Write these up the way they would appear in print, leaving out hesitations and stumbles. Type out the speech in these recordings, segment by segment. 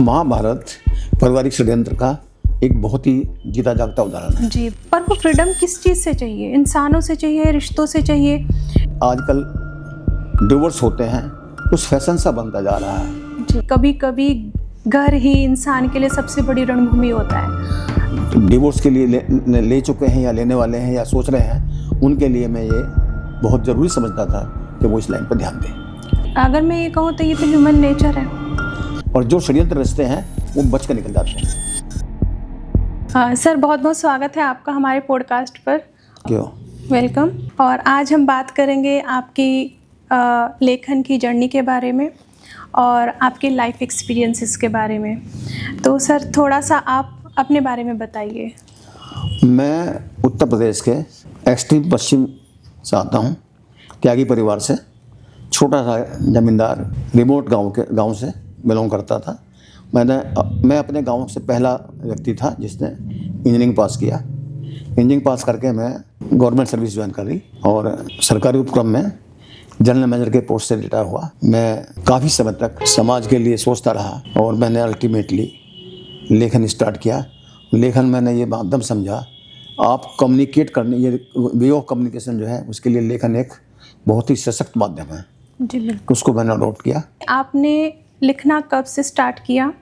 महाभारत पारिवारिक षड्यंत्र का एक बहुत ही जीता जागता उदाहरण है जी। पर वो फ्रीडम किस चीज़ से चाहिए? इंसानों से चाहिए, रिश्तों से चाहिए? आजकल डिवोर्स होते हैं, कुछ फैशन सा बनता जा रहा है जी। कभी कभी घर ही इंसान के लिए सबसे बड़ी रणभूमि होता है। डिवोर्स के लिए ले चुके हैं या लेने वाले हैं या सोच रहे हैं, उनके लिए मैं ये बहुत ज़रूरी समझता था कि वो इस लाइन पर ध्यान दें। अगर मैं ये कहूँ तो ये तो ह्यूमन नेचर है। और जो षड्यंत्र रचते हैं वो बच कर निकल जाते हैं। सर, बहुत बहुत स्वागत है आपका हमारे पॉडकास्ट पर। क्यों? वेलकम। और आज हम बात करेंगे आपकी लेखन की जर्नी के बारे में और आपके लाइफ एक्सपीरियंसेस के बारे में। तो सर, थोड़ा सा आप अपने बारे में बताइए। मैं उत्तर प्रदेश के एक्सट्रीम पश्चिम से आता हूँ, त्यागी परिवार से। छोटा सा जमींदार रिमोट गांव से बिलोंग करता था। मैं अपने गांव से पहला व्यक्ति था जिसने इंजीनियरिंग पास किया। इंजीनियरिंग पास करके मैं गवर्नमेंट सर्विस ज्वाइन कर ली और सरकारी उपक्रम में जनरल मैनेजर के पोस्ट से रिटायर हुआ। मैं काफ़ी समय तक समाज के लिए सोचता रहा और मैंने अल्टीमेटली लेखन स्टार्ट किया। लेखन मैंने ये माध्यम समझा, आप कम्युनिकेट करने, ये वे ऑफ कम्युनिकेशन जो है, उसके लिए लेखन एक बहुत ही सशक्त माध्यम है जी बिल्कुल। उसको मैंने अडॉप्ट किया। आपने लिखना कब से स्टार्ट किया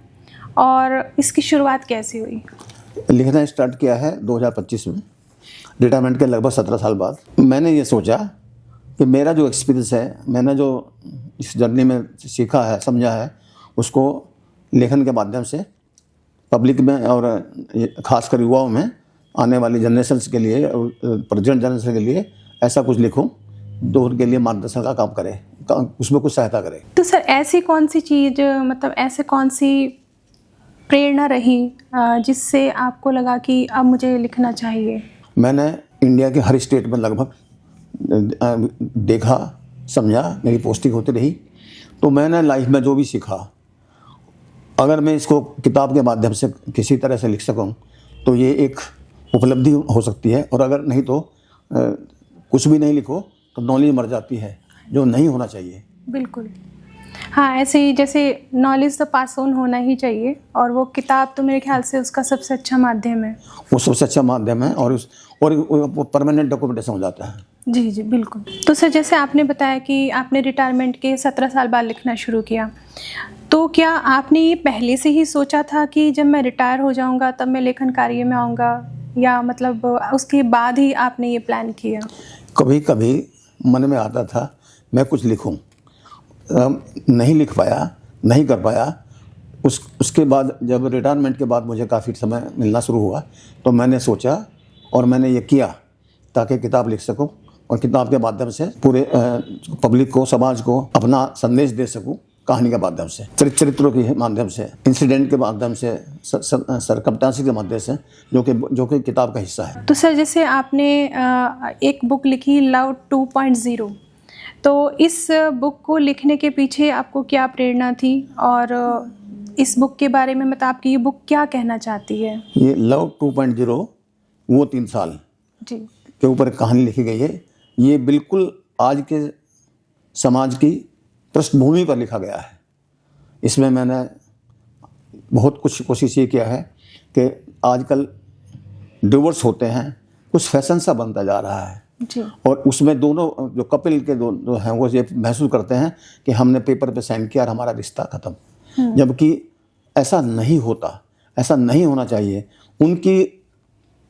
और इसकी शुरुआत कैसे हुई? लिखना स्टार्ट किया है 2025 में, रिटायरमेंट के लगभग 17 साल बाद। मैंने ये सोचा कि मेरा जो एक्सपीरियंस है, मैंने जो इस जर्नी में सीखा है, समझा है, उसको लेखन के माध्यम से पब्लिक में और ख़ासकर युवाओं में, आने वाली जनरेशन्स के लिए, प्रेजेंट जनरेशन के लिए ऐसा कुछ लिखूं जो उनके लिए मार्गदर्शन का काम करे, उसमें कुछ सहायता करे। तो सर, ऐसी कौन सी चीज़, मतलब ऐसे कौन सी प्रेरणा रही जिससे आपको लगा कि अब मुझे लिखना चाहिए? मैंने इंडिया के हर स्टेट में लगभग देखा, समझा, मेरी पोस्टिंग होती रही। तो मैंने लाइफ में जो भी सीखा, अगर मैं इसको किताब के माध्यम से किसी तरह से लिख सकूं तो ये एक उपलब्धि हो सकती है। और अगर नहीं तो कुछ भी नहीं लिखो तो नॉलेज मर जाती है, जो नहीं होना चाहिए। बिल्कुल। हाँ, ऐसे ही जैसे नॉलेज तो पास ऑन होना ही चाहिए, और वो किताब तो मेरे ख्याल से उसका सबसे अच्छा माध्यम है। वो सबसे अच्छा माध्यम है और वो परमानेंट डॉक्यूमेंटेशन हो जाता है। जी जी बिल्कुल। तो सर, जैसे आपने बताया कि आपने रिटायरमेंट के 17 साल बाद लिखना शुरू किया, तो क्या आपने ये पहले से ही सोचा था कि जब मैं रिटायर हो जाऊंगा तब मैं लेखन कार्य में आऊँगा, या मतलब उसके बाद ही आपने ये प्लान किया? कभी कभी मन में आता था मैं कुछ लिखूं, नहीं लिख पाया, नहीं कर पाया। उसके बाद जब रिटायरमेंट के बाद मुझे काफ़ी समय मिलना शुरू हुआ तो मैंने सोचा और मैंने ये किया ताकि किताब लिख सकूं और किताब के माध्यम से पूरे पब्लिक को, समाज को अपना संदेश दे सकूं, कहानी के माध्यम से, चरित्रों के माध्यम से, इंसिडेंट के माध्यम से, सरकमस्टेंसेस के माध्यम से, जो कि किताब का हिस्सा है। तो सर, जैसे आपने एक बुक लिखी लव 2.0, तो इस बुक को लिखने के पीछे आपको क्या प्रेरणा थी, और इस बुक के बारे में मतलब आपकी ये बुक क्या कहना चाहती है? ये लव 2.0 वो 3 साल जी के ऊपर कहानी लिखी गई है। ये बिल्कुल आज के समाज की पृष्ठभूमि पर लिखा गया है। इसमें मैंने बहुत कुछ कोशिश ये किया है कि आजकल डिवोर्स होते हैं, कुछ फैशन सा बनता जा रहा है जी। और उसमें दोनों जो कपिल के दो हैं वो ये महसूस करते हैं कि हमने पेपर पे साइन किया और हमारा रिश्ता ख़त्म। जबकि ऐसा नहीं होता, ऐसा नहीं होना चाहिए। उनकी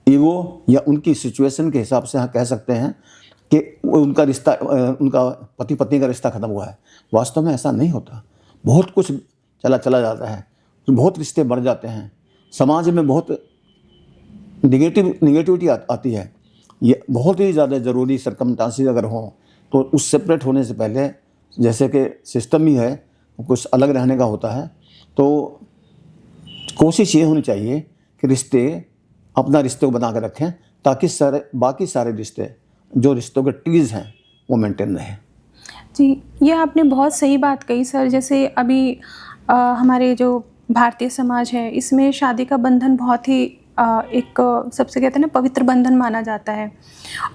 ईगो या उनकी सिचुएशन के हिसाब से हम कह सकते हैं कि उनका रिश्ता, उनका पति पत्नी का रिश्ता ख़त्म हुआ है। वास्तव में ऐसा नहीं होता। बहुत कुछ चला जाता है, बहुत रिश्ते बढ़ जाते हैं, समाज में बहुत निगेटिविटी आती है। ये बहुत ही ज़्यादा ज़रूरी सरकमस्टेंसेस अगर हों तो उस सेपरेट होने से पहले, जैसे कि सिस्टम ही है, कुछ अलग रहने का होता है, तो कोशिश ये होनी चाहिए कि अपना रिश्ते को बना कर रखें ताकि बाकी सारे रिश्ते, जो रिश्तों के ट्रीज हैं, वो मेंटेन रहें। जी, ये आपने बहुत सही बात कही सर। जैसे अभी हमारे जो भारतीय समाज है, इसमें शादी का बंधन बहुत ही एक सबसे कहते हैं ना पवित्र बंधन माना जाता है।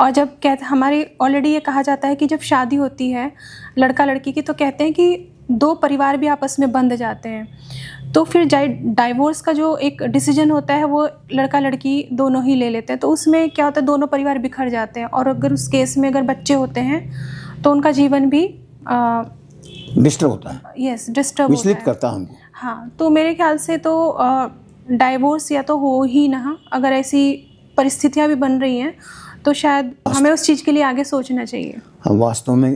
और जब हमारे ऑलरेडी ये कहा जाता है कि जब शादी होती है लड़का लड़की की, तो कहते हैं कि दो परिवार भी आपस में बंध जाते हैं। तो फिर डाइवोर्स का जो एक डिसीजन होता है वो लड़का लड़की दोनों ही ले लेते हैं, तो उसमें क्या होता है, दोनों परिवार बिखर जाते हैं, और अगर उस केस में अगर बच्चे होते हैं तो उनका जीवन भी डिस्टर्ब होता है, यस डिस्टर्ब होता विचलित है। करता है हमको। हाँ, तो मेरे ख्याल से तो डाइवोर्स या तो हो ही ना, अगर ऐसी परिस्थितियाँ भी बन रही हैं तो शायद हमें उस चीज़ के लिए आगे सोचना चाहिए। हम वास्तव में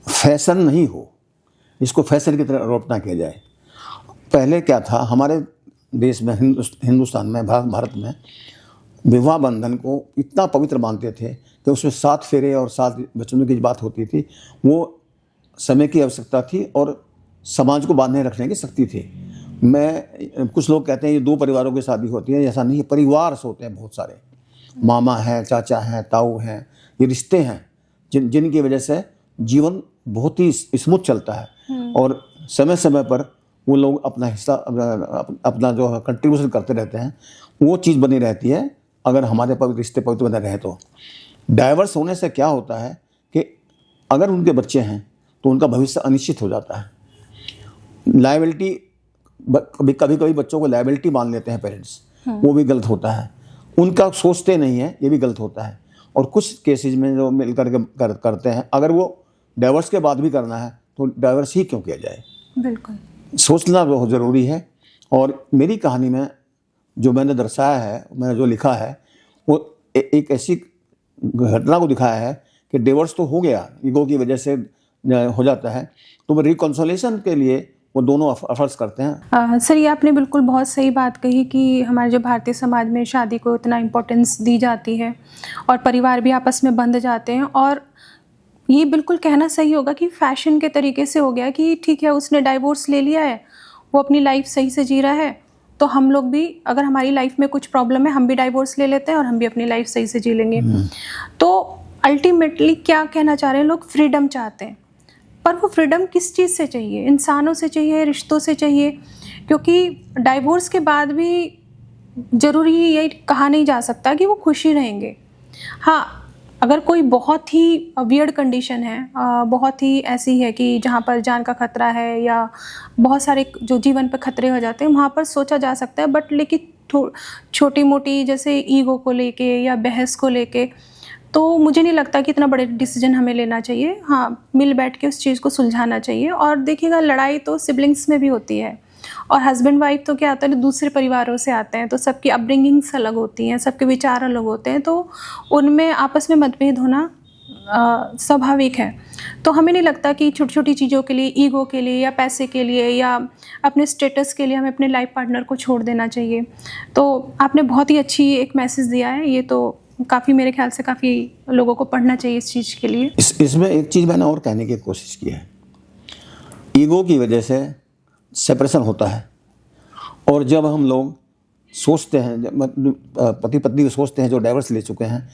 फैशन नहीं हो, इसको फैशन की तरह आरोप ना किया जाए। पहले क्या था हमारे देश में, हिंदुस्तान में, भारत में विवाह बंधन को इतना पवित्र मानते थे कि उसमें 7 फेरे और 7 वचनों की बात होती थी। वो समय की आवश्यकता थी और समाज को बांधने रखने की शक्ति थी। कुछ लोग कहते हैं ये 2 परिवारों की शादी होती है, ऐसा नहीं है, परिवार से होते हैं बहुत सारे। मामा हैं, चाचा हैं, ताऊ हैं, ये रिश्ते हैं जिनकी वजह से जीवन बहुत ही स्मूथ चलता है और समय समय पर वो लोग अपना हिस्सा, अपना जो कंट्रीब्यूशन करते रहते हैं, वो चीज़ बनी रहती है अगर हमारे रिश्ते पवित्र बने रहे तो। डाइवर्स होने से क्या होता है कि अगर उनके बच्चे हैं तो उनका भविष्य अनिश्चित हो जाता है। लायबिलिटी, कभी कभी बच्चों को लायबिलिटी मान लेते हैं पेरेंट्स, वो भी गलत होता है। उनका सोचते नहीं है, ये भी गलत होता है। और कुछ केसेस में जो मिल करके करते हैं, अगर वो डाइवर्स के बाद भी करना है तो डाइवर्स ही क्यों किया जाए। बिल्कुल सोचना बहुत ज़रूरी है। और मेरी कहानी में जो मैंने दर्शाया है, मैंने जो लिखा है, वो एक ऐसी घटना को दिखाया है कि डिवोर्स तो हो गया, ईगो की वजह से हो जाता है, तो वो रिकॉन्सोलेशन के लिए वो दोनों एफर्ट्स करते हैं। सर, ये आपने बिल्कुल बहुत सही बात कही कि हमारे जो भारतीय समाज में शादी को इतना इम्पोर्टेंस दी जाती है और परिवार भी आपस में बंध जाते हैं, और ये बिल्कुल कहना सही होगा कि फैशन के तरीके से हो गया कि ठीक है, उसने डाइवोर्स ले लिया है, वो अपनी लाइफ सही से जी रहा है, तो हम लोग भी, अगर हमारी लाइफ में कुछ प्रॉब्लम है, हम भी डाइवोर्स ले लेते हैं और हम भी अपनी लाइफ सही से जी लेंगे। तो अल्टीमेटली क्या कहना चाह रहे हैं लोग, फ्रीडम चाहते हैं, पर वो फ्रीडम किस चीज़ से चाहिए? इंसानों से चाहिए, रिश्तों से चाहिए? क्योंकि डाइवोर्स के बाद भी ज़रूरी ये कहा नहीं जा सकता कि वो खुशी रहेंगे। हाँ, अगर कोई बहुत ही वियर्ड कंडीशन है, बहुत ही ऐसी है कि जहाँ पर जान का खतरा है या बहुत सारे जो जीवन पर खतरे हो जाते हैं, वहाँ पर सोचा जा सकता है। बट लेकिन छोटी मोटी जैसे ईगो को लेके या बहस को लेके, तो मुझे नहीं लगता कि इतना बड़े डिसीजन हमें लेना चाहिए। हाँ, मिल बैठ के उस चीज़ को सुलझाना चाहिए। और देखिएगा, लड़ाई तो सिबलिंग्स में भी होती है, और हस्बैंड वाइफ तो क्या होता है, दूसरे परिवारों से आते हैं, तो सबकी अपब्रिंगिंग्स अलग होती हैं, सबके विचार अलग होते हैं, तो उनमें आपस में मतभेद होना स्वाभाविक है। तो हमें नहीं लगता कि छोटी छोटी चीज़ों के लिए, ईगो के लिए या पैसे के लिए या अपने स्टेटस के लिए हमें अपने लाइफ पार्टनर को छोड़ देना चाहिए। तो आपने बहुत ही अच्छी एक मैसेज दिया है, ये तो काफ़ी, मेरे ख्याल से काफ़ी लोगों को पढ़ना चाहिए इस चीज़ के लिए। इसमें एक चीज़ मैंने और कहने की कोशिश की है। ईगो की वजह से सेपरेशन होता है, और जब हम लोग सोचते हैं, पति पत्नी को सोचते हैं जो डाइवर्स ले चुके हैं,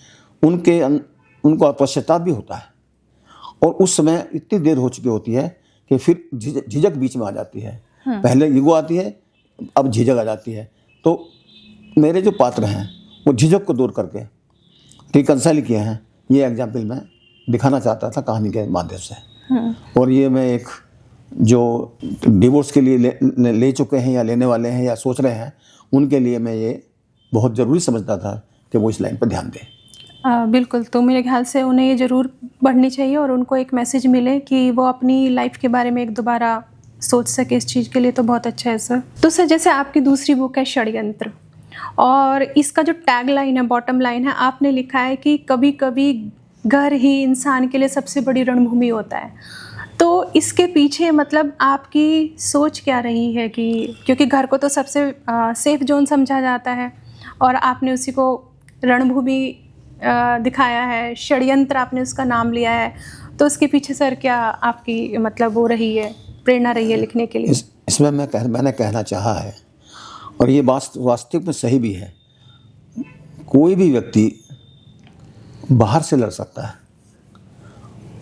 उनको पश्चाताप भी होता है, और उस समय इतनी देर हो चुकी होती है कि फिर झिझक बीच में आ जाती है। पहले ईगो आती है, अब झिझक आ जाती है। तो मेरे जो पात्र हैं वो झिझक को दूर करके रिकंसाइल किए हैं। ये एग्जाम्पल मैं दिखाना चाहता था कहानी के माध्यम से। और ये मैं एक जो डिवोर्स के लिए ले चुके हैं या लेने वाले हैं या सोच रहे हैं, उनके लिए मैं ये बहुत ज़रूरी समझता था कि वो इस लाइन पर ध्यान दें। बिल्कुल, तो मेरे ख्याल से उन्हें ये ज़रूर पढ़नी चाहिए और उनको एक मैसेज मिले कि वो अपनी लाइफ के बारे में एक दोबारा सोच सके इस चीज़ के लिए, तो बहुत अच्छा है सर। तो सर, जैसे आपकी दूसरी बुक है षड्यंत्र, और इसका जो टैग लाइन है, बॉटम लाइन है, आपने लिखा है कि कभी कभी घर ही इंसान के लिए सबसे बड़ी रणभूमि होता है। तो इसके पीछे मतलब आपकी सोच क्या रही है कि, क्योंकि घर को तो सबसे सेफ जोन समझा जाता है और आपने उसी को रणभूमि दिखाया है, षड्यंत्र आपने उसका नाम लिया है, तो उसके पीछे सर क्या आपकी मतलब वो रही है, प्रेरणा रही है लिखने के लिए? इसमें मैंने कहना चाहा है, और ये वास्तविक में सही भी है, कोई भी व्यक्ति बाहर से लड़ सकता है।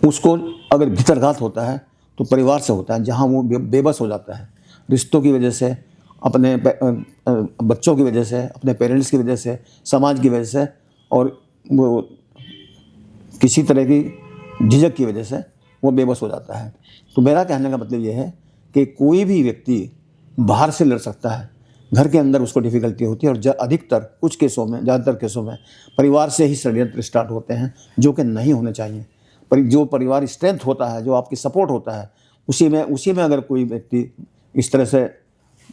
उसको अगर भीतरघात होता है तो परिवार से होता है, जहाँ वो बेबस हो जाता है, रिश्तों की वजह से, अपने बच्चों की वजह से, अपने पेरेंट्स की वजह से, समाज की वजह से, और वो किसी तरह की झिझक की वजह से वो बेबस हो जाता है। तो मेरा कहने का मतलब ये है कि कोई भी व्यक्ति बाहर से लड़ सकता है, घर के अंदर उसको डिफ़िकल्टी होती है। और अधिकतर कुछ केसों में, ज़्यादातर केसों में परिवार से ही षड्यंत्र स्टार्ट होते हैं, जो कि नहीं होने चाहिए। पर जो परिवार स्ट्रेंथ होता है, जो आपकी सपोर्ट होता है, उसी में अगर कोई व्यक्ति इस तरह से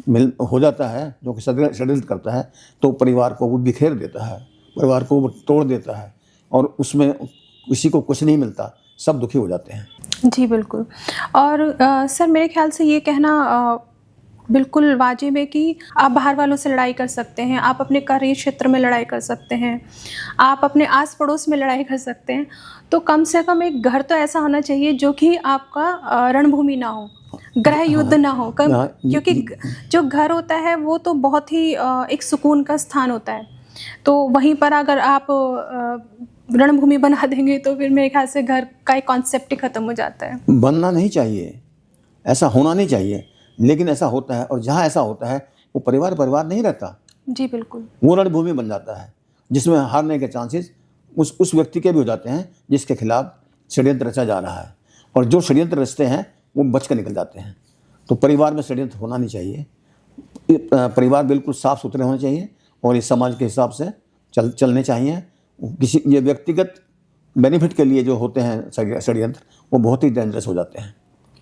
मिल हो जाता है, जो कि षड्यंत्र करता है, तो परिवार को वो बिखेर देता है, परिवार को वो तोड़ देता है, और उसमें किसी को कुछ नहीं मिलता, सब दुखी हो जाते हैं। जी बिल्कुल। और सर मेरे ख्याल से ये कहना बिल्कुल वाजिब है कि आप बाहर वालों से लड़ाई कर सकते हैं, आप अपने कार्य क्षेत्र में लड़ाई कर सकते हैं, आप अपने आस पड़ोस में लड़ाई कर सकते हैं, तो कम से कम एक घर तो ऐसा होना चाहिए जो कि आपका रणभूमि ना हो, गृह युद्ध ना हो। क्योंकि जो घर होता है वो तो बहुत ही एक सुकून का स्थान होता है, तो वहीं पर अगर आप रणभूमि बना देंगे तो फिर मेरे ख्याल से घर का एक कॉन्सेप्ट ही खत्म हो जाता है। बनना नहीं चाहिए, ऐसा होना नहीं चाहिए, लेकिन ऐसा होता है। और जहाँ ऐसा होता है वो परिवार नहीं रहता। जी बिल्कुल। वो रणभूमि बन जाता है, जिसमें हारने के चांसेस उस व्यक्ति के भी हो जाते हैं जिसके खिलाफ षड्यंत्र रचा जा रहा है। और जो षड्यंत्र रचते हैं वो बच कर निकल जाते हैं। तो परिवार में षड्यंत्र होना नहीं चाहिए। परिवार बिल्कुल साफ सुथरे होने चाहिए और इस समाज के हिसाब से चलने चाहिए। ये व्यक्तिगत बेनिफिट के लिए जो होते हैं षड्यंत्र, वो बहुत ही डेंजरस हो जाते हैं।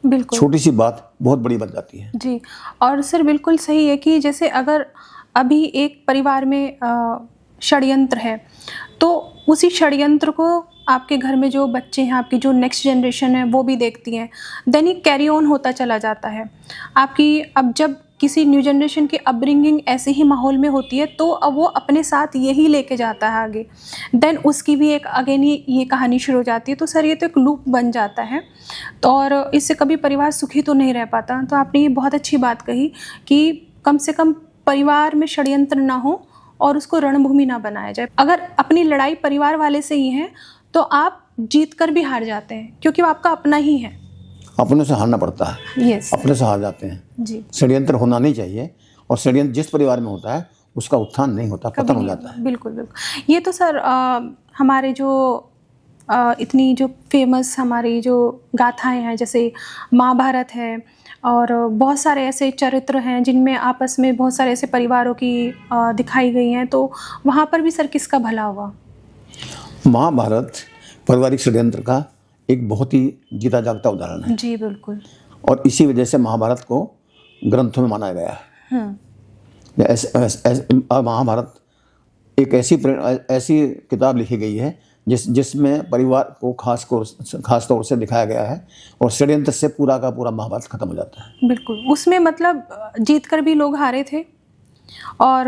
बिल्कुल। छोटी सी बात बहुत बड़ी बन जाती है। जी। और सर बिल्कुल सही है कि जैसे अगर अभी एक परिवार में षड्यंत्र है, तो उसी षड्यंत्र को आपके घर में जो बच्चे हैं, आपकी जो नेक्स्ट जनरेशन है, वो भी देखती हैं, देन ये कैरी ऑन होता चला जाता है आपकी। अब जब किसी न्यू जनरेशन की अपब्रिंगिंग ऐसे ही माहौल में होती है, तो अब वो अपने साथ यही लेके जाता है आगे, देन उसकी भी एक अगेन ये कहानी शुरू हो जाती है। तो सर ये तो एक लूप बन जाता है, तो और इससे कभी परिवार सुखी तो नहीं रह पाता। तो आपने ये बहुत अच्छी बात कही कि कम से कम परिवार में षड्यंत्र ना हो और उसको रणभूमि ना बनाया जाए। अगर अपनी लड़ाई परिवार वाले से ही है तो आप जीत कर भी हार जाते हैं, क्योंकि वो आपका अपना ही है। अपने से हारना पड़ता है। यस। अपने से हार जाते हैं जी। षड्यंत्र होना नहीं चाहिए। और षड्यंत्र जिस परिवार में होता है उसका उत्थान नहीं होता, पतन हो जाता है। बिल्कुल बिल्कुल। ये तो सर हमारे जो इतनी जो फेमस हमारी जो गाथाएं हैं, जैसे महाभारत है, और बहुत सारे ऐसे चरित्र हैं जिनमें आपस में बहुत सारे ऐसे परिवारों की दिखाई गई हैं, तो वहाँ पर भी सर किसका भला हुआ? महाभारत पारिवारिक षड्यंत्र का एक बहुत ही जीता जागता उदाहरण है। जी बिल्कुल। और इसी वजह से महाभारत को ग्रंथों में माना गया है। महाभारत एक ऐसी किताब लिखी गई है जिसमें परिवार को खास तौर से दिखाया गया है, और षड्यंत्र से पूरा का पूरा महाभारत खत्म हो जाता है। बिल्कुल। उसमें मतलब जीत कर भी लोग हारे थे और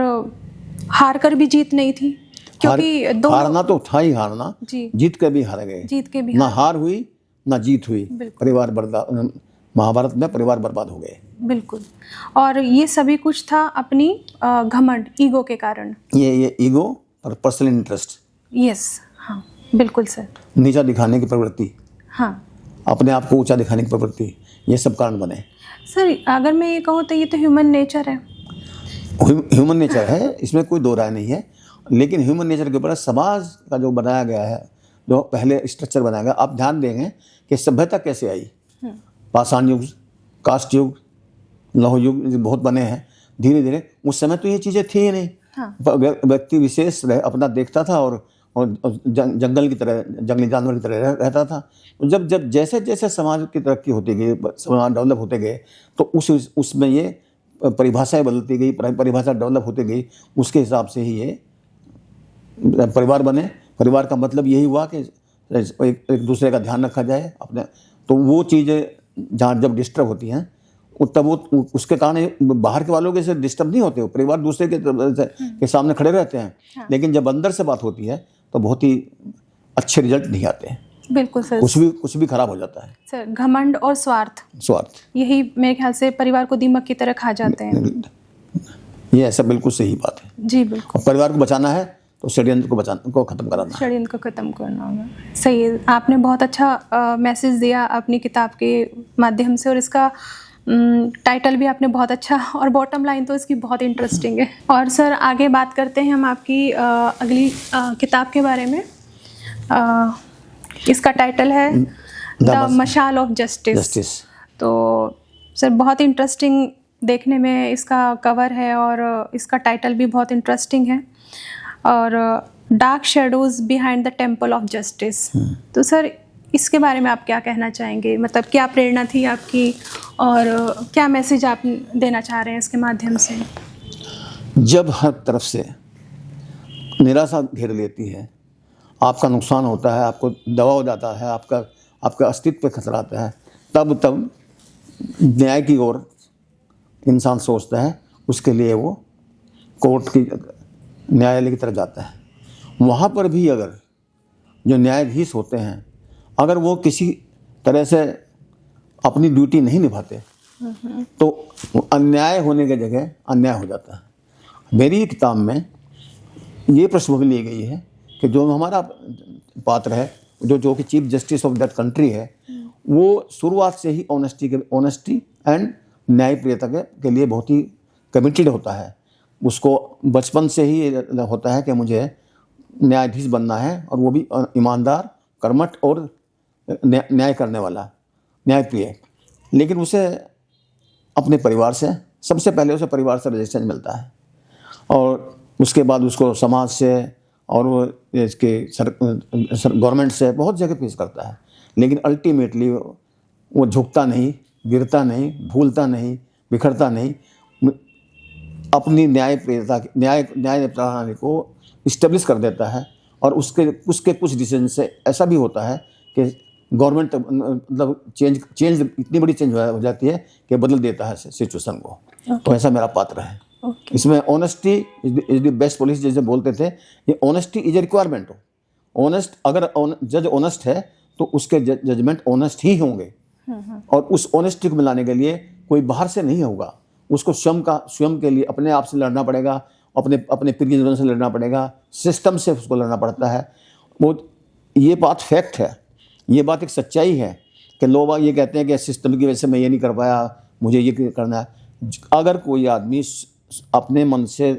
हार कर भी जीत नहीं थी, क्योंकि हारना तो था ही हारना, जीत कर भी हार गए। जीत के भी ना हार हुई ना जीत हुई, महाभारत में परिवार बर्बाद हो गए। बिल्कुल। और ये सभी कुछ था अपनी घमंड, ईगो के कारण। ये ईगो और पर्सनल इंटरेस्ट। यस, हाँ बिल्कुल सर। नीचा दिखाने की प्रवृत्ति, हाँ, अपने आप को ऊंचा दिखाने की प्रवृत्ति, ये सब कारण बने। सर अगर मैं ये कहूँ तो ये तो ह्यूमन नेचर है। ह्यूमन नेचर है, इसमें कोई दो राय नहीं है। लेकिन ह्यूमन नेचर के ऊपर समाज का जो बनाया गया है, जो पहले स्ट्रक्चर बनाया गया, आप ध्यान देंगे कि सभ्यता कैसे आई। पाषाण युग, कास्ट युग, लौह युग बहुत बने हैं। धीरे धीरे उस समय तो ये चीज़ें थी ही नहीं। हाँ। व्यक्ति विशेष अपना देखता था और जंगल की तरह, जंगली जानवर की तरह रहता था। जब जैसे जैसे समाज की तरक्की होती गई, समाज डेवलप होते गए, तो उसमें ये परिभाषाएं बदलती गई, परिभाषा डेवलप होती गई। उसके हिसाब से ही ये परिवार बने। परिवार का मतलब यही हुआ कि एक दूसरे का ध्यान रखा जाए अपने। तो वो चीज़ें जहाँ जब डिस्टर्ब होती हैं, तब वो उसके कारण बाहर के वालों के से डिस्टर्ब नहीं होते, परिवार दूसरे के सामने खड़े रहते हैं। हाँ। लेकिन जब अंदर से बात होती है तो बहुत ही अच्छे रिजल्ट नहीं आते हैं। बिल्कुल सर। कुछ भी खराब हो जाता है सर। घमंड और स्वार्थ यही मेरे ख्याल से परिवार को दीमक की तरह खा जाते हैं। ये ऐसा बिल्कुल सही बात है। जी बिल्कुल। परिवार को बचाना है तो षड्यंत्र को खत्म कराना, षड्यंत्र को खत्म करना होगा। सही है, आपने बहुत अच्छा मैसेज दिया अपनी किताब के माध्यम से, और इसका टाइटल भी आपने बहुत अच्छा, और बॉटम लाइन तो इसकी बहुत इंटरेस्टिंग है। और सर आगे बात करते हैं हम आपकी अगली किताब के बारे में। इसका टाइटल है द मशाल ऑफ जस्टिस। तो सर बहुत इंटरेस्टिंग देखने में इसका कवर है और इसका टाइटल भी बहुत इंटरेस्टिंग है, और dark shadows behind the temple of justice. तो सर इसके बारे में आप क्या कहना चाहेंगे, मतलब क्या प्रेरणा थी आपकी और क्या मैसेज आप देना चाह रहे हैं इसके माध्यम से? जब हर तरफ से निराशा घेर लेती है, आपका नुकसान होता है, आपको दबाव हो जाता है, आपका अस्तित्व पे खतरा आता है, तब न्याय की ओर इंसान सोचता है, उसके लिए वो कोर्ट की न्यायालय की तरफ जाता है। वहाँ पर भी अगर जो न्यायाधीश होते हैं, अगर वो किसी तरह से अपनी ड्यूटी नहीं निभाते तो अन्याय होने की जगह अन्याय हो जाता है। मेरी किताब में ये पृष्ठभूमि ली गई है कि जो हमारा पात्र है, जो कि chief justice of that country है, वो शुरुआत से ही ऑनेस्टी एंड न्यायप्रियता के लिए बहुत ही कमिटेड होता है। उसको बचपन से ही होता है कि मुझे न्यायाधीश बनना है, और वो भी ईमानदार, कर्मठ और न्याय करने वाला, न्यायप्रिय। लेकिन उसे अपने परिवार से, सबसे पहले उसे परिवार से रेजिस्टेंस मिलता है, और उसके बाद उसको समाज से और वो इसके गवर्नमेंट से बहुत जगह फेस करता है। लेकिन अल्टीमेटली वो झुकता नहीं, गिरता नहीं, भूलता नहीं, बिखरता नहीं, अपनी न्याय प्रणाली को इस्टेब्लिश कर देता है। और उसके कुछ डिसीजन से ऐसा भी होता है कि गवर्नमेंट मतलब चेंज इतनी बड़ी चेंज हो जाती है कि बदल देता है सिचुएशन को। तो ऐसा मेरा पात्र है। इसमें honesty is the best policy, जैसे बोलते थे, ये ऑनेस्टी इज ए रिक्वायरमेंट हो। ऑनेस्ट, अगर जज ऑनेस्ट है तो उसके जजमेंट ऑनेस्ट ही होंगे, और उस ऑनेस्टी को मिलाने के लिए कोई बाहर से नहीं होगा, उसको स्वयं के लिए अपने आप से लड़ना पड़ेगा, अपने प्रियजनों से लड़ना पड़ेगा, सिस्टम से उसको लड़ना पड़ता है। वो ये बात फैक्ट है, ये बात एक सच्चाई है कि लोग ये कहते हैं कि सिस्टम की वजह से मैं ये नहीं कर पाया, मुझे ये करना है। अगर कोई आदमी अपने मन से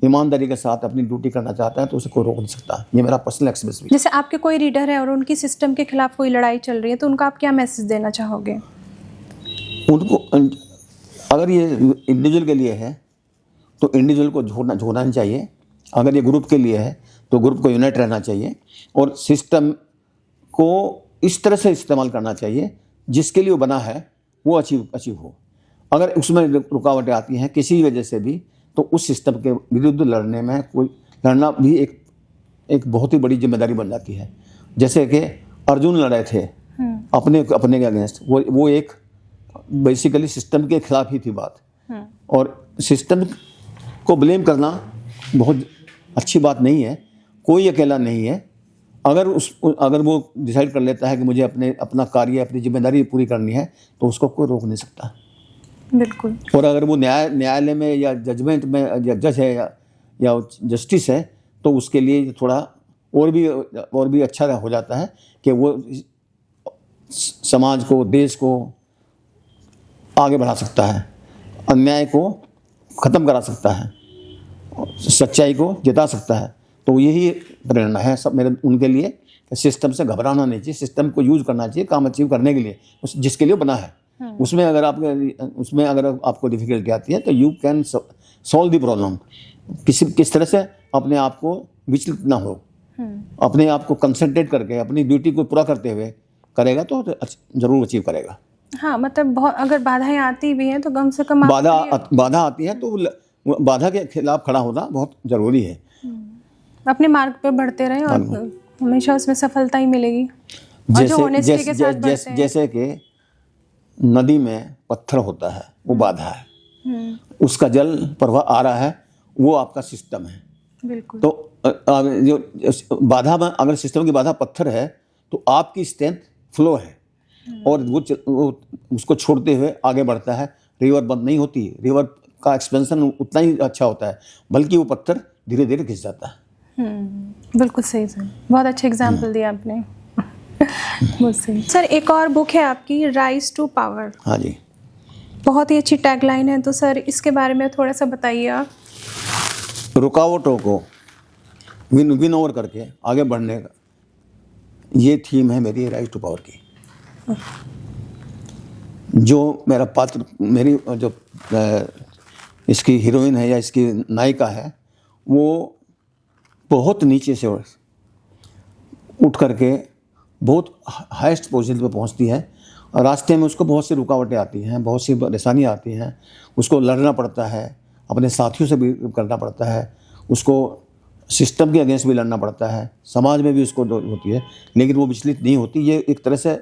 ईमानदारी के साथ अपनी ड्यूटी करना चाहता है तो उसे कोई रोक नहीं सकता। ये मेरा पर्सनल एक्सपीरियंस भी। जैसे आपके कोई रीडर है और उनकी सिस्टम के खिलाफ कोई लड़ाई चल रही है, तो उनको आप क्या मैसेज देना चाहोगे? उनको, अगर ये इंडिविजुअल के लिए है तो इंडिविजुअल को छोड़ना नहीं चाहिए। अगर ये ग्रुप के लिए है तो ग्रुप को यूनाइट रहना चाहिए, और सिस्टम को इस तरह से इस्तेमाल करना चाहिए जिसके लिए वो बना है वो अचीव हो। अगर उसमें रुकावटें आती हैं किसी वजह से भी, तो उस सिस्टम के विरुद्ध लड़ना भी एक बहुत ही बड़ी जिम्मेदारी बन जाती है। जैसे कि अर्जुन लड़े थे अपने के अगेंस्ट, वो एक बेसिकली सिस्टम के खिलाफ ही थी बात। और सिस्टम को ब्लेम करना बहुत अच्छी बात नहीं है, कोई अकेला नहीं है। अगर वो डिसाइड कर लेता है कि मुझे अपना कार्य, अपनी जिम्मेदारी पूरी करनी है, तो उसको कोई रोक नहीं सकता। बिल्कुल। और अगर वो न्यायालय में या जजमेंट में या जज है या जस्टिस है, तो उसके लिए थोड़ा और भी अच्छा हो जाता है कि वो समाज को, देश को आगे बढ़ा सकता है, अन्याय को ख़त्म करा सकता है, सच्चाई को जिता सकता है। तो यही प्रेरणा है सब मेरे उनके लिए। सिस्टम से घबराना नहीं चाहिए, सिस्टम को यूज़ करना चाहिए काम अचीव करने के लिए, जिसके लिए बना है। उसमें अगर आपको डिफिकल्टी आती है तो you can solve the problem. किस तरह से अपने आप को विचलित ना हो, अपने आप को कंसंट्रेट करके अपनी ड्यूटी को पूरा करते हुए करेगा तो जरूर अचीव करेगा। हाँ, मतलब बहुत अगर बाधाएं आती भी हैं तो कम से कम बाधा आती है तो बाधा के खिलाफ खड़ा होना बहुत ज़रूरी है। अपने मार्ग पे बढ़ते रहें और हमेशा उसमें सफलता ही मिलेगी। जैसे कि नदी में पत्थर होता है, वो बाधा है, उसका जल प्रवाह आ रहा है, वो आपका सिस्टम है। बिल्कुल। तो जो बाधा में, अगर सिस्टम की बाधा पत्थर है तो आपकी स्ट्रेंथ फ्लो है, और वो उसको छोड़ते हुए आगे बढ़ता है। रिवर बंद नहीं होती, रिवर का एक्सपेंशन उतना ही अच्छा होता है, बल्कि वो पत्थर धीरे धीरे घिस जाता है। बिल्कुल सही सर, बहुत अच्छा एग्जाम्पल दिया आपने। बहुत सही सर। एक और बुक है आपकी, राइज टू पावर। हाँ जी, बहुत ही अच्छी टैगलाइन है, तो सर इसके बारे में थोड़ा सा बताइए आप। रुकावटों को विन ओवर करके आगे बढ़ने का ये थीम है मेरी राइज टू पावर की। जो मेरा पात्र, मेरी जो इसकी हीरोइन है या इसकी नायिका है, वो बहुत नीचे से उठ करके बहुत हाईएस्ट पोजीशन पे पहुंचती है और रास्ते में उसको बहुत सी रुकावटें आती हैं, बहुत सी परेशानियाँ आती हैं, उसको लड़ना पड़ता है, अपने साथियों से भी करना पड़ता है, उसको सिस्टम के अगेंस्ट भी लड़ना पड़ता है, समाज में भी उसको होती है, लेकिन वो विचलित नहीं होती। ये एक तरह से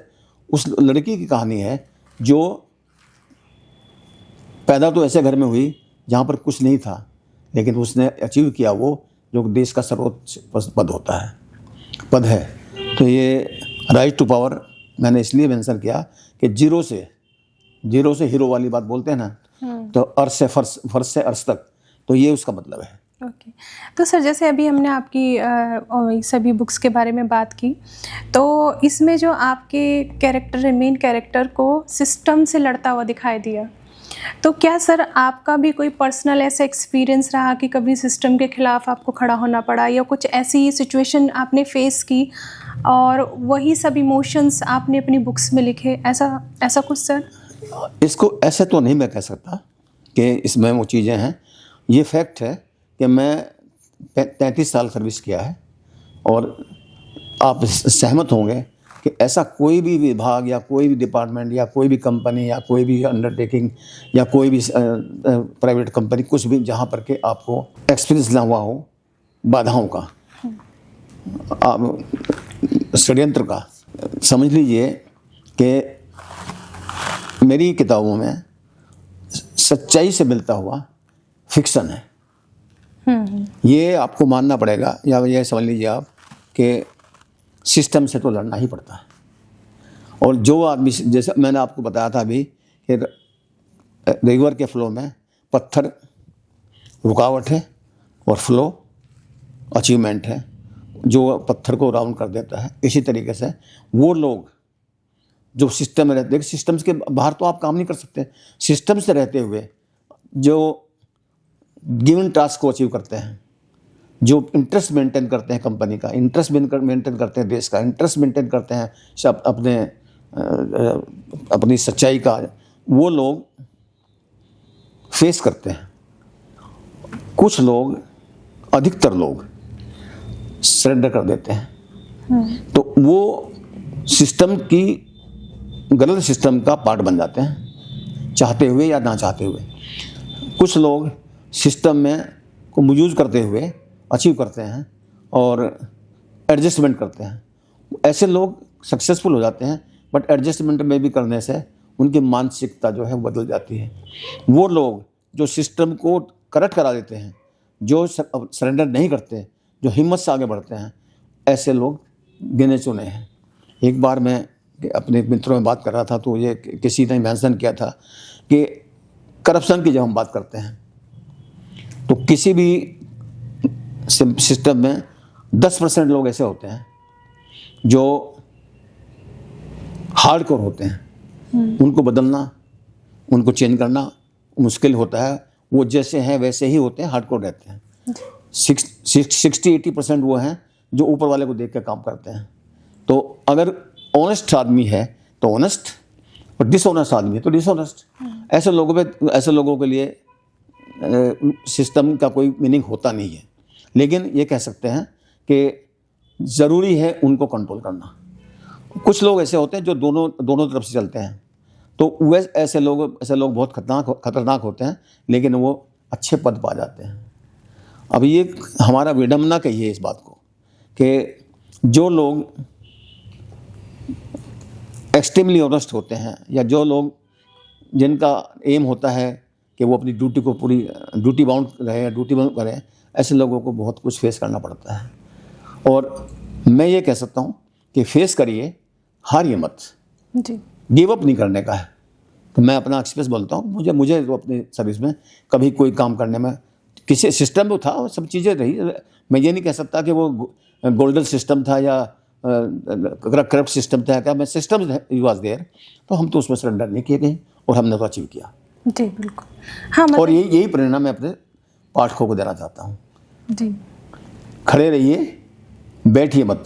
उस लड़की की कहानी है जो पैदा तो ऐसे घर में हुई जहाँ पर कुछ नहीं था, लेकिन उसने अचीव किया वो जो देश का सर्वोच्च पद होता है, पद है। तो ये राइट टू पावर मैंने इसलिए मेंशन किया कि जीरो से हीरो वाली बात बोलते हैं ना, तो अर्श से फर्श से अर्श तक, तो ये उसका मतलब है। ओके। तो सर जैसे अभी हमने आपकी सभी बुक्स के बारे में बात की, तो इसमें जो आपके कैरेक्टर, मेन कैरेक्टर को सिस्टम से लड़ता हुआ दिखाई दिया, तो क्या सर आपका भी कोई पर्सनल ऐसा एक्सपीरियंस रहा कि कभी सिस्टम के खिलाफ आपको खड़ा होना पड़ा या कुछ ऐसी सिचुएशन आपने फेस की और वही सब इमोशंस आपने अपनी बुक्स में लिखे, ऐसा कुछ सर? इसको ऐसे तो नहीं मैं कह सकता कि इसमें वो चीज़ें हैं। ये फैक्ट है कि मैं 33 साल सर्विस किया है और आप सहमत होंगे कि ऐसा कोई भी विभाग या कोई भी डिपार्टमेंट या कोई भी कंपनी या कोई भी अंडरटेकिंग या कोई भी प्राइवेट कंपनी, कुछ भी जहाँ पर के आपको एक्सपीरियंस ना हुआ हो बाधाओं का, षड्यंत्र का। समझ लीजिए कि मेरी किताबों में सच्चाई से मिलता हुआ फिक्शन है। ये आपको मानना पड़ेगा, या ये समझ लीजिए आप कि सिस्टम से तो लड़ना ही पड़ता है। और जो आदमी, जैसे मैंने आपको बताया था अभी कि रिवर के फ्लो में पत्थर रुकावट है और फ्लो अचीवमेंट है, जो पत्थर को राउंड कर देता है। इसी तरीके से वो लोग जो सिस्टम में रहते हैं, सिस्टम्स के बाहर तो आप काम नहीं कर सकते, सिस्टम से रहते हुए जो गिवन टास्क को अचीव करते हैं, जो इंटरेस्ट मेंटेन करते हैं कंपनी का, इंटरेस्ट मेंटेन करते हैं देश का, इंटरेस्ट मेंटेन करते हैं सब अपनी सच्चाई का, वो लोग फेस करते हैं। कुछ लोग, अधिकतर लोग सरेंडर कर देते हैं, तो वो सिस्टम की, गलत सिस्टम का पार्ट बन जाते हैं, चाहते हुए या ना चाहते हुए। कुछ लोग सिस्टम में को यूज करते हुए अचीव करते हैं और एडजस्टमेंट करते हैं। ऐसे लोग सक्सेसफुल हो जाते हैं, बट एडजस्टमेंट में भी करने से उनकी मानसिकता जो है बदल जाती है। वो लोग जो सिस्टम को करेक्ट करा देते हैं, जो सरेंडर नहीं करते, जो हिम्मत से आगे बढ़ते हैं, ऐसे लोग गिने चुने हैं। एक बार मैं अपने मित्रों में बात कर रहा था, तो ये किसी ने मेंशन किया था कि करप्शन की जब हम बात करते हैं तो किसी भी सिस्टम में 10% लोग ऐसे होते हैं जो हार्डकोर होते हैं। उनको बदलना, उनको चेंज करना मुश्किल होता है। वो जैसे हैं वैसे ही होते हैं, हार्डकोर रहते हैं। 60-80% वो हैं जो ऊपर वाले को देख कर काम करते हैं। तो अगर ऑनेस्ट आदमी है तो ऑनेस्ट, और डिसऑनेस्ट आदमी है तो डिसऑनेस्ट। ऐसे लोगों के लिए सिस्टम का कोई मीनिंग होता नहीं है। लेकिन ये कह सकते हैं कि ज़रूरी है उनको कंट्रोल करना। कुछ लोग ऐसे होते हैं जो दोनों तरफ से चलते हैं, तो वैसे ऐसे लोग बहुत खतरनाक होते हैं, लेकिन वो अच्छे पद पा जाते हैं। अब ये हमारा विडम्बना कहिए इस बात को कि जो लोग एक्सट्रीमली ऑनेस्ट होते हैं, या जो लोग जिनका एम होता है कि वो अपनी ड्यूटी को पूरी ड्यूटी बाउंड करें, ऐसे लोगों को बहुत कुछ फेस करना पड़ता है। और मैं ये कह सकता हूँ कि फेस करिए, हारिए मत, गिव अप नहीं करने का है। तो मैं अपना एक्सपीरियंस बोलता हूँ, मुझे तो अपनी सर्विस में कभी कोई काम करने में किसी सिस्टम में था, सब चीज़ें रही। मैं ये नहीं कह सकता कि वो गोल्डन सिस्टम था या करप्ट सिस्टम था, क्या मैं सिस्टम वाज देयर, तो हम तो उसमें सरेंडर नहीं किए गए और हमने तो अचीव किया। जी बिल्कुल। हाँ, मतलब और यही प्रेरणा मैं अपने पाठकों को देना चाहता हूँ। जी, खड़े रहिए, बैठिए मत,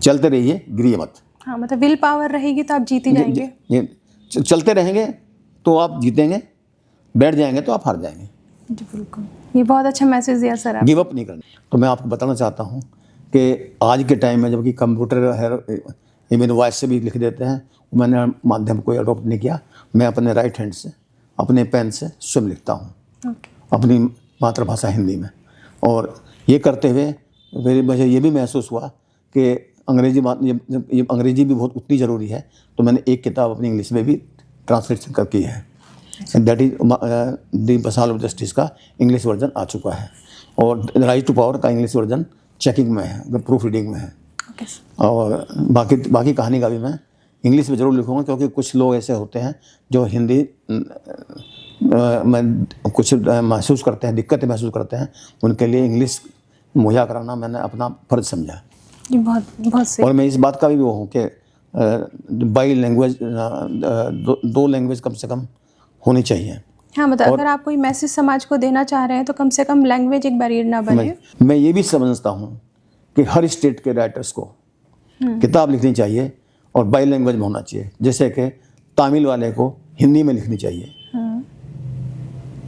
चलते रहिए, गिरिए मत। हाँ, मतलब विल पावर रहेगी तो आप जीत ही जाएंगे। चलते रहेंगे तो आप जीतेंगे, बैठ जाएंगे तो आप हार जाएंगे। जी बिल्कुल, ये बहुत अच्छा मैसेज दिया सर आप। गिव अप नहीं करना। तो मैं आपको बताना चाहता हूँ कि आज के टाइम में जबकि कंप्यूटर है, इवन वॉइस से भी लिख देते हैं, मैंने माध्यम को अडोप्ट नहीं किया। मैं अपने राइट हैंड से, अपने पेन से स्वयं लिखता हूँ अपनी मातृभाषा हिंदी में। और ये करते हुए फिर मुझे ये भी महसूस हुआ कि ये अंग्रेजी भी बहुत उतनी ज़रूरी है, तो मैंने एक किताब अपनी इंग्लिश में भी ट्रांसलेशन कर की है। दैट इज द मसाल ऑफ जस्टिस का इंग्लिश वर्जन आ चुका है, और राइट टू पावर का इंग्लिश वर्जन चेकिंग में है, प्रूफ रीडिंग में है। और बाकी कहानी का भी मैं इंग्लिश में ज़रूर लिखूँगा, क्योंकि कुछ लोग ऐसे होते हैं जो हिंदी में कुछ महसूस करते हैं, दिक्कतें महसूस करते हैं, उनके लिए इंग्लिश मुहैया कराना मैंने अपना फ़र्ज समझा। ये बहुत सही। और मैं इस बात का भी वो हूँ कि बाई लैंग्वेज, दो लैंग्वेज कम से कम होनी चाहिए। हाँ, मतलब अगर आप कोई मैसेज समाज को देना चाह रहे हैं तो कम से कम लैंग्वेज एक बैरियर ना बने। मैं ये भी समझता हूँ कि हर स्टेट के राइटर्स को किताब लिखनी चाहिए और बाई लैंग्वेज में होना चाहिए। जैसे कि तमिल वाले को हिंदी में लिखनी चाहिए,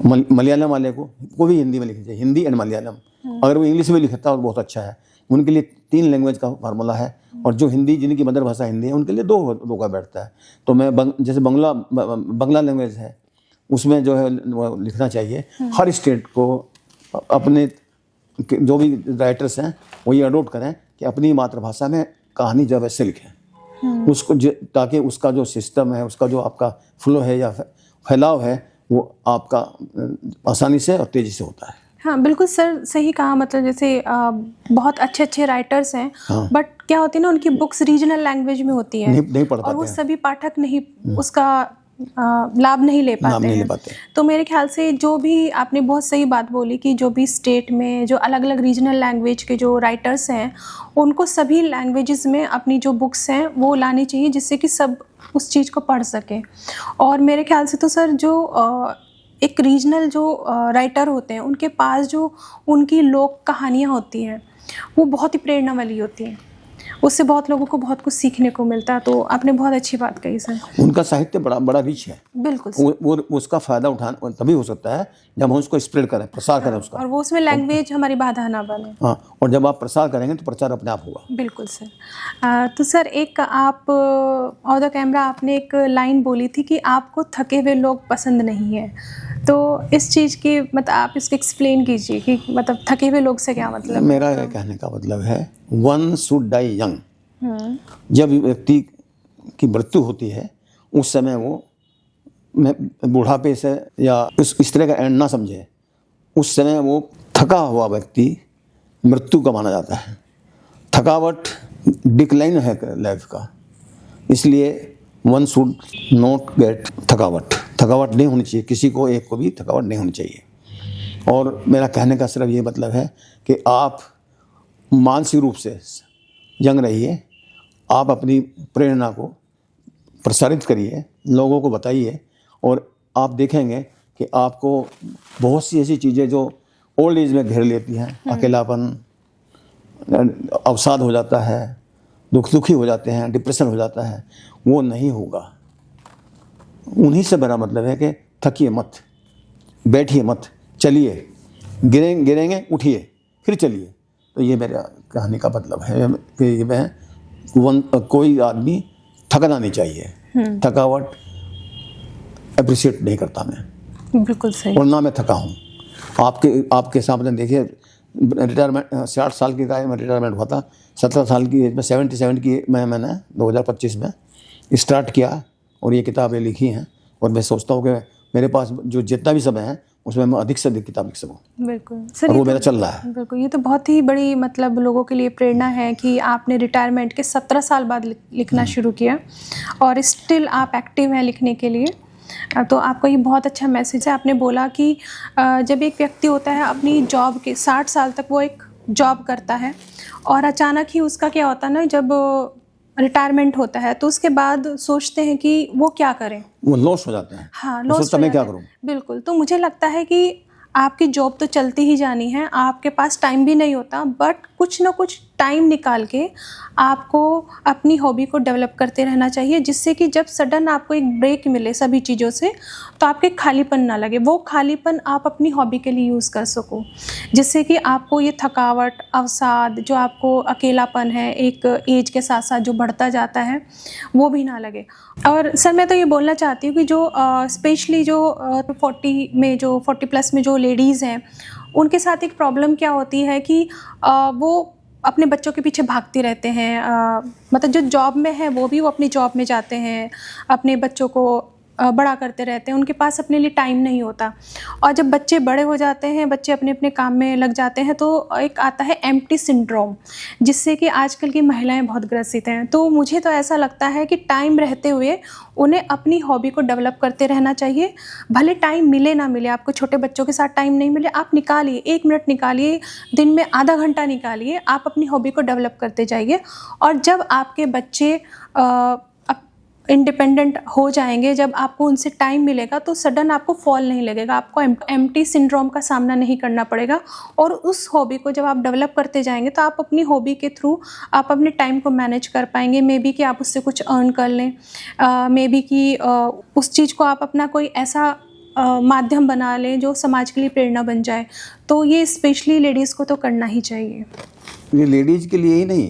मलयालम वाले को भी हिंदी में लिखनी चाहिए, हिंदी एंड मलयालम। अगर वो इंग्लिश में लिखता है और बहुत अच्छा है, उनके लिए 3 लैंग्वेज का फार्मूला है। और जो हिंदी, जिनकी मदर भाषा हिंदी है, उनके लिए 2 का बैठता है। तो मैं जैसे बंगला लैंग्वेज है, उसमें जो है वो लिखना चाहिए। हर स्टेट को अपने जो भी राइटर्स हैं वो ये अडोप्ट करें कि अपनी मातृभाषा में कहानी जब वैसे लिखें उसको, ताकि उसका जो सिस्टम है, उसका जो आपका फ्लो है या फैलाव है, वो आपका आसानी से और तेज़ी से होता है। हाँ बिल्कुल सर, सही कहा। मतलब जैसे बहुत अच्छे अच्छे राइटर्स हैं, बट क्या होती है ना, उनकी बुक्स रीजनल लैंग्वेज में होती है, नहीं पढ़ पाते और वो हैं। सभी पाठक नहीं उसका लाभ नहीं ले पाते हैं। तो मेरे ख्याल से जो भी आपने बहुत सही बात बोली कि जो भी स्टेट में जो अलग अलग रीजनल लैंग्वेज के जो राइटर्स हैं, उनको सभी लैंग्वेजेस में अपनी जो बुक्स हैं वो लानी चाहिए, जिससे कि सब उस चीज़ को पढ़ सकें। और मेरे ख्याल से तो सर जो एक रीजनल जो राइटर होते हैं, उनके पास जो उनकी लोक कहानियाँ होती हैं वो बहुत ही प्रेरणा वाली होती हैं, उससे बहुत लोगों को बहुत कुछ सीखने को मिलता है। तो आपने बहुत अच्छी बात कही सर। उनका साहित्य बड़ा रिच है। बिल्कुल वो उसका फ़ायदा उठाना तभी हो सकता है जब हम उसको स्प्रेड करें, प्रसार करें उसका, और वो उसमें लैंग्वेज हमारी बाधा ना बने। हाँ, और जब आप प्रसार करेंगे तो प्रचार अपने आप होगा। बिल्कुल सर। तो सर एक आप ऑन द कैमरा आपने एक लाइन बोली थी कि आपको थके हुए लोग पसंद नहीं है, तो इस चीज़ की मतलब आप इसको एक्सप्लेन कीजिए कि मतलब थके हुए लोग से क्या मतलब? मेरा ये कहने का मतलब है, वन शुड डाई यंग। जब व्यक्ति की मृत्यु होती है उस समय वो बुढ़ापे से या इस तरह का एंड ना समझे, उस समय वो थका हुआ व्यक्ति मृत्यु का माना जाता है। थकावट डिक्लाइन है लाइफ का, इसलिए वन शुड नॉट गेट थकावट नहीं होनी चाहिए, किसी को एक को भी थकावट नहीं होनी चाहिए। और मेरा कहने का सिर्फ ये मतलब है कि आप मानसिक रूप से यंग रहिए, आप अपनी प्रेरणा को प्रसारित करिए, लोगों को बताइए, और आप देखेंगे कि आपको बहुत सी ऐसी चीज़ें जो ओल्ड एज में घेर लेती हैं, अकेलापन, अवसाद हो जाता है, दुखी हो जाते हैं, डिप्रेशन हो जाता है, वो नहीं होगा। उन्हीं से मेरा मतलब है कि थकिए मत, बैठिए मत, चलिए, गिरेंगे उठिए फिर चलिए। तो ये मेरा कहानी का मतलब है कि कोई आदमी थकना नहीं चाहिए। थकावट अप्रिशिएट नहीं करता मैं। बिल्कुल सही। और ना मैं थका हूँ। आपके सामने देखिए, रिटायरमेंट 60 साल की में रिटायरमेंट हुआ था, 17 साल की एज में 77 की मैंने 2025 में स्टार्ट किया और ये किताबें लिखी हैं। और मैं सोचता हूँ कि मेरे पास जो जितना भी समय है उसमें मैं अधिक से अधिक किताब लिख सकूँ। बिल्कुल सर, और वो मेरा चल रहा है। बिल्कुल, ये तो बहुत ही बड़ी मतलब लोगों के लिए प्रेरणा है कि आपने रिटायरमेंट के 17 साल बाद लिखना शुरू किया और स्टिल आप एक्टिव हैं लिखने के लिए। तो आपका ये बहुत अच्छा मैसेज है। आपने बोला कि जब एक व्यक्ति होता है अपनी जॉब के 60 साल तक वो एक जॉब करता है और अचानक ही उसका क्या होता है ना, जब रिटायरमेंट होता है तो उसके बाद सोचते हैं कि वो क्या करें, वो लॉस हो जाते हैं। हाँ लॉस मैं क्या करूं। बिल्कुल। तो मुझे लगता है कि आपकी जॉब तो चलती ही जानी है, आपके पास टाइम भी नहीं होता, बट कुछ ना कुछ टाइम निकाल के आपको अपनी हॉबी को डेवलप करते रहना चाहिए, जिससे कि जब सडन आपको एक ब्रेक मिले सभी चीज़ों से तो आपके खालीपन ना लगे, वो खालीपन आप अपनी हॉबी के लिए यूज़ कर सको, जिससे कि आपको ये थकावट, अवसाद, जो आपको अकेलापन है एक एज के साथ साथ जो बढ़ता जाता है, वो भी ना लगे। और सर मैं तो ये बोलना चाहती हूँ कि जो स्पेशली जो 40 प्लस में जो लेडीज़ हैं, उनके साथ एक प्रॉब्लम क्या होती है कि वो अपने बच्चों के पीछे भागते रहते हैं, मतलब जो जॉब में है वो भी वो अपनी जॉब में जाते हैं, अपने बच्चों को बड़ा करते रहते हैं, उनके पास अपने लिए टाइम नहीं होता। और जब बच्चे बड़े हो जाते हैं, बच्चे अपने अपने काम में लग जाते हैं, तो एक आता है एम्प्टी सिंड्रोम, जिससे कि आजकल की महिलाएं बहुत ग्रसित हैं। तो मुझे तो ऐसा लगता है कि टाइम रहते हुए उन्हें अपनी हॉबी को डेवलप करते रहना चाहिए। भले टाइम मिले ना मिले, आपको छोटे बच्चों के साथ टाइम नहीं मिले, आप निकालिए, 1 मिनट निकालिए, दिन में आधा घंटा निकालिए, आप अपनी हॉबी को डेवलप करते जाइए। और जब आपके बच्चे इंडिपेंडेंट हो जाएंगे, जब आपको उनसे टाइम मिलेगा, तो सडन आपको फॉल नहीं लगेगा, आपको एम्प्टी सिंड्रोम का सामना नहीं करना पड़ेगा। और उस हॉबी को जब आप डेवलप करते जाएंगे तो आप अपनी हॉबी के थ्रू आप अपने टाइम को मैनेज कर पाएंगे। मे बी कि आप उससे कुछ अर्न कर लें, मे बी कि उस चीज़ को आप अपना कोई ऐसा माध्यम बना लें जो समाज के लिए प्रेरणा बन जाए। तो ये स्पेशली लेडीज़ को तो करना ही चाहिए। ये लेडीज़ के लिए ही नहीं,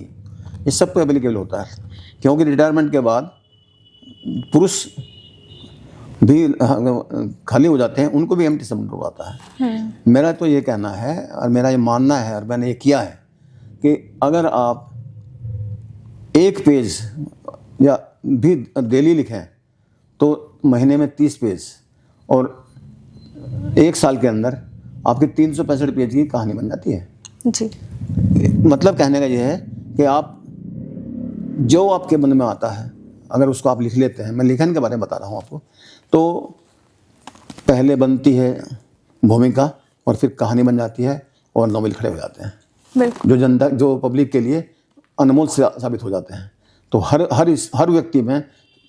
ये सबको एप्लीकेबल होता है, क्योंकि रिटायरमेंट के बाद पुरुष भी खाली हो जाते हैं, उनको भी एम्प्टी सिंड्रोम आता है। मेरा तो ये कहना है और मेरा ये मानना है और मैंने ये किया है कि अगर आप 1 पेज या भी डेली लिखें तो महीने में 30 पेज और 1 साल के अंदर आपकी 365 पेज की कहानी बन जाती है जी। मतलब कहने का ये है कि आप जो आपके मन में आता है अगर उसको आप लिख लेते हैं, मैं लेखन के बारे में बता रहा हूँ आपको, तो पहले बनती है भूमिका और फिर कहानी बन जाती है और नॉवेल खड़े हो जाते हैं, बिल्कुल। जो जनता जो पब्लिक के लिए अनमोल साबित हो जाते हैं। तो हर व्यक्ति में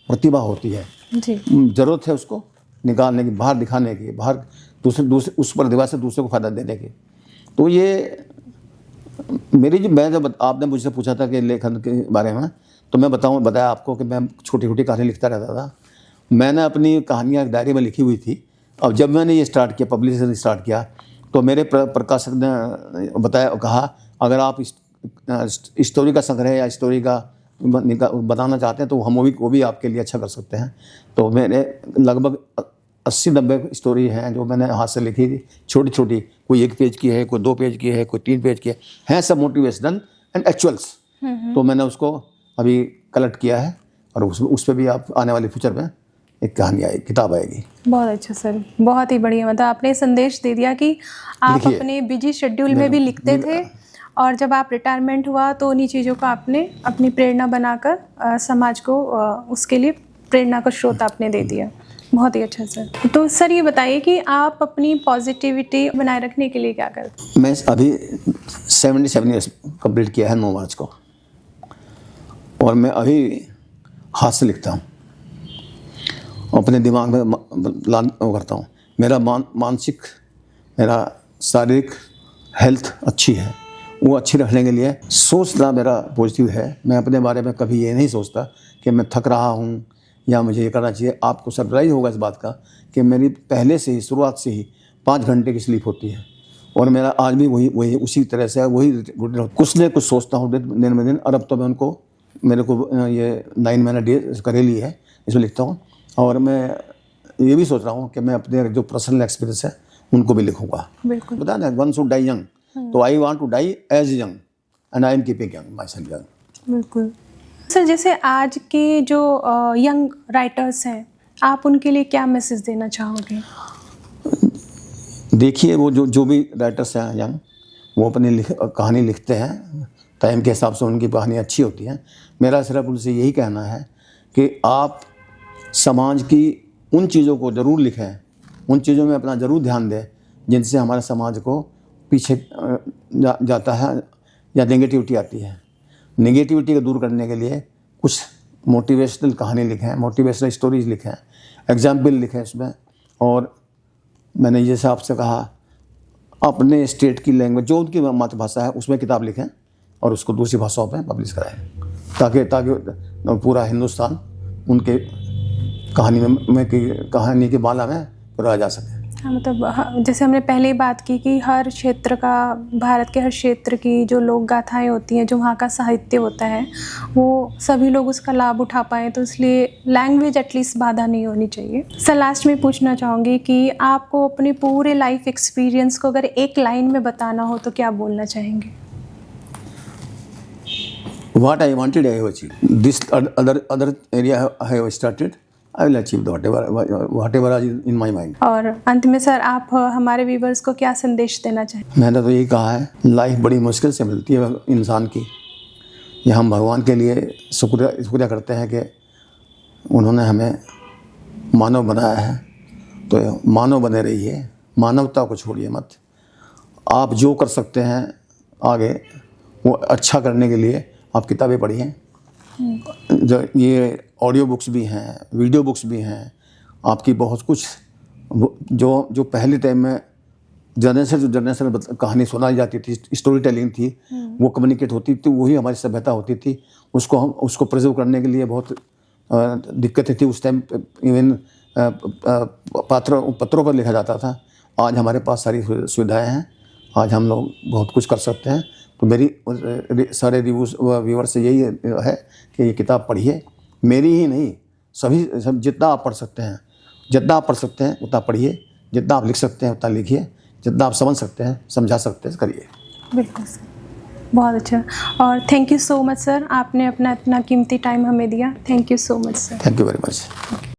प्रतिभा होती है जी। ज़रूरत है उसको निकालने की, बाहर दिखाने की, बाहर दूसरे उस प्रतिभा से दूसरे को फ़ायदा देने की। तो ये मैं जब आपने मुझसे पूछा था कि लेखन के बारे में, तो मैं बताया आपको कि मैं छोटी छोटी कहानी लिखता रहता था। मैंने अपनी कहानियाँ डायरी में लिखी हुई थी। अब जब मैंने ये स्टार्ट किया, पब्लिशिंग स्टार्ट किया, तो मेरे प्रकाशक ने कहा अगर आप स्टोरी का संग्रह या स्टोरी का बताना चाहते हैं तो हम वो भी आपके लिए अच्छा कर सकते हैं। तो मैंने लगभग 80-90 स्टोरी हैं जो मैंने हाथ से लिखी थी, छोटी छोटी, कोई 1 पेज की है, कोई 2 पेज की है, कोई 3 पेज की है सब मोटिवेशनल एंड एक्चुअल्स। तो मैंने उसको अभी कलेक्ट किया है और उस पर भी आप आने वाले फ्यूचर में एक कहानी आएगी, किताब आएगी। बहुत अच्छा सर, बहुत ही बढ़िया। मतलब आपने संदेश दे दिया कि आप अपने बिजी शेड्यूल में भी लिखते थे और जब आप रिटायरमेंट हुआ तो उन्हीं चीज़ों को आपने अपनी प्रेरणा बनाकर समाज को उसके लिए प्रेरणा का स्रोत आपने दे दिया। बहुत ही अच्छा सर। तो सर ये बताइए कि आप अपनी पॉजिटिविटी बनाए रखने के लिए क्या करते हैं? मैं अभी 77 ईयर्स कंप्लीट किया है 9 मार्च को, और मैं अभी हाथ से लिखता हूँ, अपने दिमाग में करता हूँ। मेरा मानसिक, मेरा शारीरिक हेल्थ अच्छी है, वो अच्छी रखने के लिए सोचना मेरा पॉजिटिव है। मैं अपने बारे में कभी ये नहीं सोचता कि मैं थक रहा हूँ या मुझे ये करना चाहिए। आपको सरप्राइज होगा इस बात का कि मेरी पहले से ही, शुरुआत से ही 5 घंटे की स्लीप होती है और मेरा आज भी वही उसी तरह से वही कुछ न कुछ सोचता हूँ दिन में दिन। और अब तो मैं उनको, मेरे को ये 9 महीने डे करे ली है, इसमें लिखता हूँ। और मैं ये भी सोच रहा हूँ कि मैं अपने जो पर्सनल एक्सपीरियंस है उनको भी लिखूँगा। बिल्कुल। पता ना, वन शुड डाई यंग, तो I want to die as young and I am keeping young myself young. बिल्कुल सर। जैसे आज के जो यंग राइटर्स हैं, आप उनके लिए क्या मैसेज देना चाहोगे? देखिए, वो जो भी राइटर्स हैं यंग, वो अपनी कहानी लिखते हैं, टाइम के हिसाब से उनकी कहानी अच्छी होती है। मेरा सिर्फ उनसे यही कहना है कि आप समाज की उन चीज़ों को ज़रूर लिखें, उन चीज़ों में अपना ज़रूर ध्यान दें जिनसे हमारे समाज को पीछे जाता है या नेगेटिविटी आती है। नेगेटिविटी को दूर करने के लिए कुछ मोटिवेशनल कहानी लिखें, मोटिवेशनल स्टोरीज लिखें, एग्जाम्पल लिखें उसमें। और मैंने जैसे आपसे कहा अपने स्टेट की लैंग्वेज जो उनकी मातृभाषा है उसमें किताब लिखें और उसको दूसरी भाषाओं में पब्लिश कराएं, ताकि पूरा हिंदुस्तान उनके कहानी की माला में पिरोया जा सके। हाँ, मतलब जैसे हमने पहले ही बात की कि हर क्षेत्र का, भारत के हर क्षेत्र की जो लोक गाथाएँ होती हैं, जो वहाँ का साहित्य होता है, वो सभी लोग उसका लाभ उठा पाएँ, तो इसलिए लैंग्वेज एटलीस्ट बाधा नहीं होनी चाहिए। सर, लास्ट में पूछना चाहूँगी कि आपको अपने पूरे लाइफ एक्सपीरियंस को अगर एक लाइन में बताना हो तो क्या बोलना चाहेंगे? What I wanted, I have achieved. This other area I have started, I will achieve whatever is in my mind. और अंत में सर, आप हमारे व्यूवर्स को क्या संदेश देना चाहें? मैंने तो यही कहा है, लाइफ बड़ी मुश्किल से मिलती है इंसान की। ये हम भगवान के लिए शुक्रिया करते हैं कि उन्होंने हमें मानव बनाया है, तो मानव बने रहिए, मानवता को छोड़िए मत। आप जो कर सकते हैं आगे वो अच्छा करने के लिए आप किताबें पढ़िए। जो ये ऑडियो बुक्स भी हैं, वीडियो बुक्स भी हैं, आपकी बहुत कुछ जो पहले टाइम में जनरेशन टू जनरेशन कहानी सुनाई जाती थी, स्टोरी टेलिंग थी, वो कम्युनिकेट होती थी, वही हमारी सभ्यता होती थी। उसको प्रिजर्व करने के लिए बहुत दिक्कतें थी उस टाइम। इवन पत्रों पर लिखा जाता था। आज हमारे पास सारी सुविधाएं हैं, आज हम लोग बहुत कुछ कर सकते हैं। तो मेरी सारे व्यूअर्स से यही है कि ये किताब पढ़िए, मेरी ही नहीं, सब जितना आप पढ़ सकते हैं उतना पढ़िए, जितना आप लिख सकते हैं उतना लिखिए, जितना आप समझ सकते हैं, समझा सकते हैं, करिए। बिल्कुल सर, बहुत अच्छा। और thank you so much sir, आपने अपना इतना कीमती टाइम हमें दिया। Thank you so much sir. Thank you very much.